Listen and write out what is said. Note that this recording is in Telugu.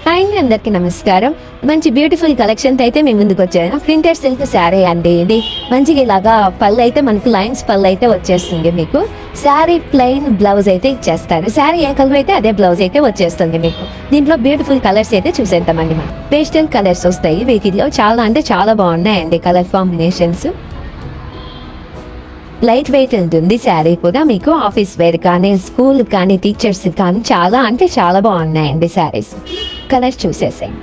హాయ్ అండి, అందరికీ నమస్కారం. మంచి బ్యూటిఫుల్ కలెక్షన్ అయితే మేము ముందుకు వచ్చాను. ప్రింటెడ్ సిల్క్ శారీ అండి. ఇది మంచిగా ఇలాగా పళ్ళు అయితే మనకి లైన్స్ పళ్ళు అయితే వచ్చేస్తుంది. మీకు శారీ ప్లెయిన్ బ్లౌజ్ అయితే ఇచ్చేస్తారు. శారీ ఏ కలర్ అయితే అదే బ్లౌజ్ అయితే వచ్చేస్తుంది మీకు. దీంట్లో బ్యూటిఫుల్ కలర్స్ అయితే చూసేద్దామండి. మనం పేస్టల్ కలర్స్ వస్తాయి వీటిలో. చాలా అంటే చాలా బాగున్నాయండి కలర్ కాంబినేషన్స్. లైట్ వెయిట్ ఉంటుంది శారీ కూడా. మీకు ఆఫీస్ వేర్ కానీ స్కూల్ కానీ టీచర్స్ కానీ చాలా అంటే చాలా బాగున్నాయండి శారీస్. కలర్స్ చూసేసాయి.